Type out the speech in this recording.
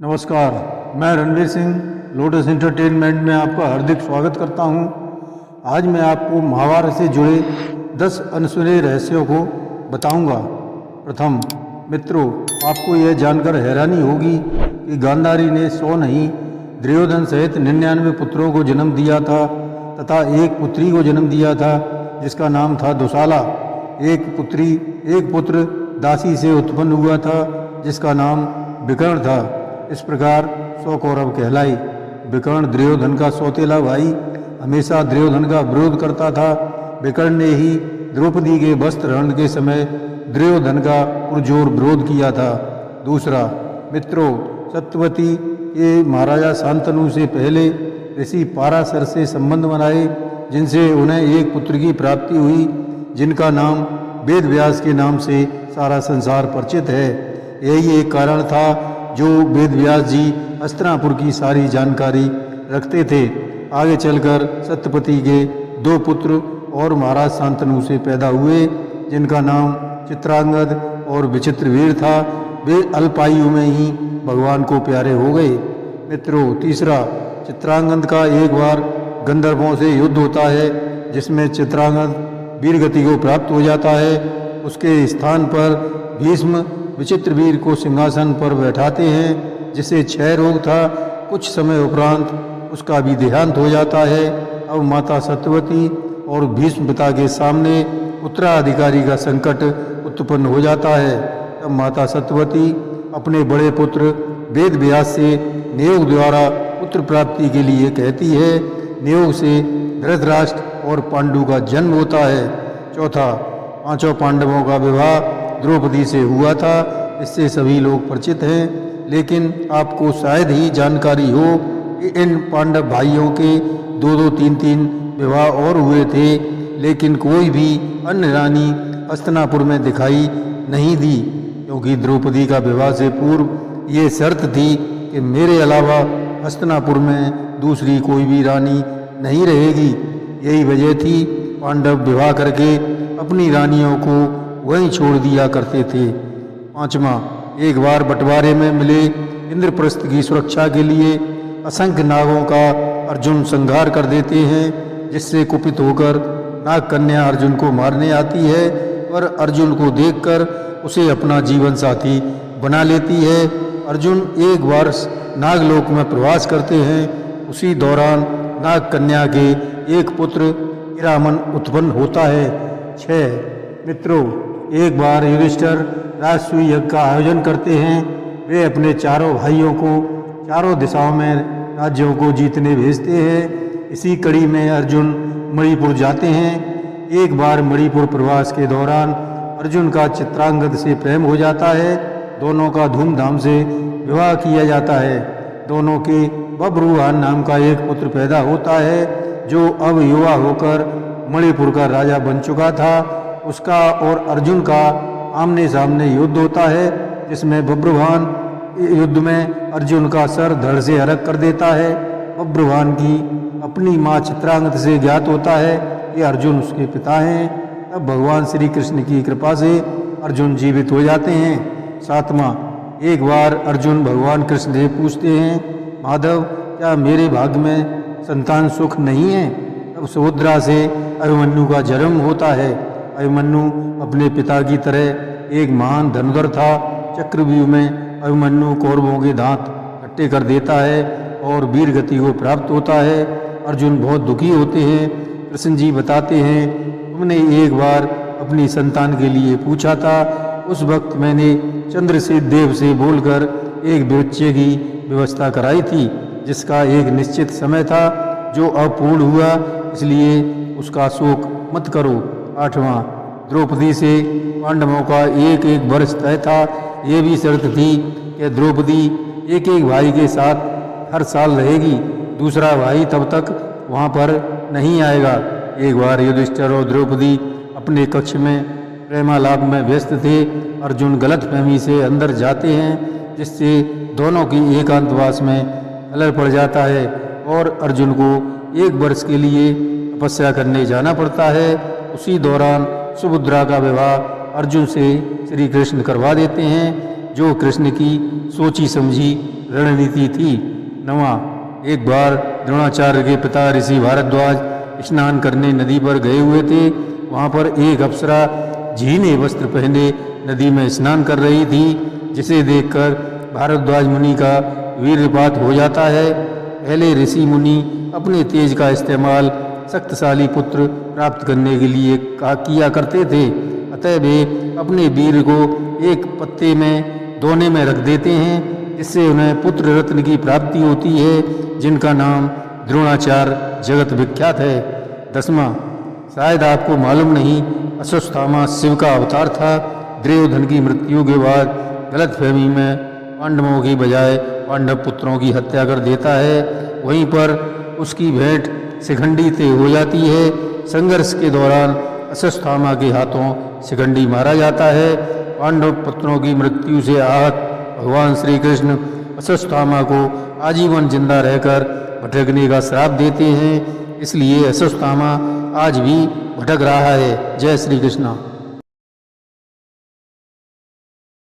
नमस्कार, मैं Ranveer Singh lotus entertainment में आपका हार्दिक स्वागत करता हूं। आज मैं आपको महाभारत से जुड़े 10 अनसुने रहस्यों को बताऊंगा। प्रथम, मित्रों, आपको यह जानकर हैरानी होगी कि गांधारी ने 100 नहीं दुर्योधन सहित 99 पुत्रों को जन्म दिया था तथा एक पुत्री को जन्म दिया था जिसका नाम था दुशाला। एक पुत्र दासी से उत्पन्न हुआ था जिसका नाम विकर्ण था। इस प्रकार 100 कौरव कहलाई। विकर्ण दुर्योधन का सौतेला भाई हमेशा दुर्योधन का विरोध करता था। विकर्ण ने ही द्रौपदी के वस्त्र हरण के समय दुर्योधन का पुरजोर विरोध किया था। दूसरा, मित्रों, सत्यवती के महाराजा शांतनु से पहले ऋषि पाराशर से संबंध बनाए जिनसे उन्हें एक पुत्र की प्राप्ति हुई जिनका नाम वेद व्यास के नाम से सारा संसार परिचित है। यही एक कारण था जो वेद व्यास जी हस्तिनापुर की सारी जानकारी रखते थे। आगे चलकर सत्यवती के 2 पुत्र और महाराज शांतनु से पैदा हुए जिनका नाम चित्रांगद और विचित्रवीर था। वे अल्पायु में ही भगवान को प्यारे हो गए। मित्रों, तीसरा, चित्रांगद का एक बार गंधर्वों से युद्ध होता है जिसमें चित्रांगद वीरगति को प्राप्त हो जाता है। उसके स्थान पर भीष्म विचित्रवीर को सिंहासन पर बैठाते हैं जिसे क्षय रोग था। कुछ समय उपरांत उसका भी देहांत हो जाता है। अब माता सत्यवती और भीष्म पिता के सामने उत्तराधिकारी का संकट उत्पन्न हो जाता है। तब माता सत्यवती अपने बड़े पुत्र वेद व्यास से नियोग द्वारा पुत्र प्राप्ति के लिए कहती है। नियोग से धृतराष्ट्र और पांडु का जन्म होता है। चौथा, 5 पांडवों का विवाह द्रौपदी से हुआ था। इससे सभी लोग परिचित हैं, लेकिन आपको शायद ही जानकारी हो कि इन पांडव भाइयों के 2-2, 3-3 विवाह और हुए थे, लेकिन कोई भी अन्य रानी हस्तिनापुर में दिखाई नहीं दी क्योंकि द्रौपदी का विवाह से पूर्व ये शर्त थी कि मेरे अलावा हस्तिनापुर में दूसरी कोई भी रानी नहीं रहेगी। यही वजह थी पांडव विवाह करके अपनी रानियों को वहीं छोड़ दिया करते थे। 5वां, एक बार बंटवारे में मिले इंद्रप्रस्थ की सुरक्षा के लिए असंख्य नागों का अर्जुन संहार कर देते हैं जिससे कुपित होकर नाग कन्या अर्जुन को मारने आती है, पर अर्जुन को देखकर उसे अपना जीवन साथी बना लेती है। अर्जुन एक बार नागलोक में प्रवास करते हैं। उसी दौरान नाग कन्या के एक पुत्र इरामन उत्पन्न होता है। 6, मित्रों, एक बार युधिष्ठिर राजसूय यज्ञ का आयोजन करते हैं। वे अपने चारों भाइयों को चारों दिशाओं में राज्यों को जीतने भेजते हैं। इसी कड़ी में अर्जुन मणिपुर जाते हैं। एक बार मणिपुर प्रवास के दौरान अर्जुन का चित्रांगद से प्रेम हो जाता है। दोनों का धूमधाम से विवाह किया जाता है। दोनों के बब्रुवाहन नाम का एक पुत्र पैदा होता है जो अब युवा होकर मणिपुर का राजा बन चुका था। उसका और अर्जुन का आमने सामने युद्ध होता है जिसमें बब्रुवाहन युद्ध में अर्जुन का सर धड़ से अलग कर देता है। बब्रुवाहन की अपनी माँ चित्रांगद से ज्ञात होता है कि अर्जुन उसके पिता हैं। तब भगवान श्री कृष्ण की कृपा से अर्जुन जीवित हो जाते हैं। 7वां, एक बार अर्जुन भगवान कृष्ण से पूछते हैं, माधव, क्या मेरे भाग्य में संतान सुख नहीं है? तब सुभद्रा से अभिमन्यु का जन्म होता है। अभिमन्यु अपने पिता की तरह एक महान धनुधर था। चक्रव्यूह में अभिमन्यु कौरवों के दांत खट्टे कर देता है और वीर गति को प्राप्त होता है। अर्जुन बहुत दुखी होते हैं। कृष्ण जी बताते हैं, तुमने एक बार अपनी संतान के लिए पूछा था। उस वक्त मैंने चंद्रसेन देव से बोलकर एक बच्चे की व्यवस्था कराई थी जिसका एक निश्चित समय था जो अपूर्ण हुआ, इसलिए उसका शोक मत करो। 8वां, द्रौपदी से पांडवों का एक वर्ष तय था। ये भी शर्त थी कि द्रौपदी एक भाई के साथ हर साल रहेगी। दूसरा भाई तब तक वहाँ पर नहीं आएगा। एक बार युधिष्ठिर और द्रौपदी अपने कक्ष में प्रेमालाप में व्यस्त थे। अर्जुन गलतफहमी से अंदर जाते हैं जिससे दोनों की एकांतवास में खलल पड़ जाता है और अर्जुन को 1 वर्ष के लिए तपस्या करने जाना पड़ता है। उसी दौरान सुभद्रा का विवाह अर्जुन से श्री कृष्ण करवा देते हैं जो कृष्ण की सोची समझी रणनीति थी। 9वां, एक बार द्रोणाचार्य के पिता ऋषि भारद्वाज स्नान करने नदी पर गए हुए थे। वहाँ पर एक अप्सरा झीने वस्त्र पहने नदी में स्नान कर रही थी, जिसे देखकर भारद्वाज मुनि का वीर्यपात हो जाता है। पहले ऋषि मुनि अपने तेज का इस्तेमाल शक्तिशाली पुत्र प्राप्त करने के लिए किया करते थे, अतः वे अपने वीर को एक पत्ते में दोने में रख देते हैं, जिससे उन्हें पुत्र रत्न की प्राप्ति होती है, जिनका नाम द्रोणाचार्य जगत विख्यात है। 10वां, शायद आपको मालूम नहीं, अश्वत्थामा शिव का अवतार था। दुर्योधन की मृत्यु के बाद गलतफहमी में पांडवों की बजाय पांडव पुत्रों की हत्या कर देता है। वहीं पर उसकी भेंट शिखंडी से हो जाती है। संघर्ष के दौरान अश्वत्थामा के हाथों शिखंडी मारा जाता है। पांडव पुत्रों की मृत्यु से आहत भगवान श्री कृष्ण अश्वत्थामा को आजीवन जिंदा रहकर भटकने का श्राप देते हैं, इसलिए अश्वत्थामा आज भी भटक रहा है। जय श्री कृष्ण।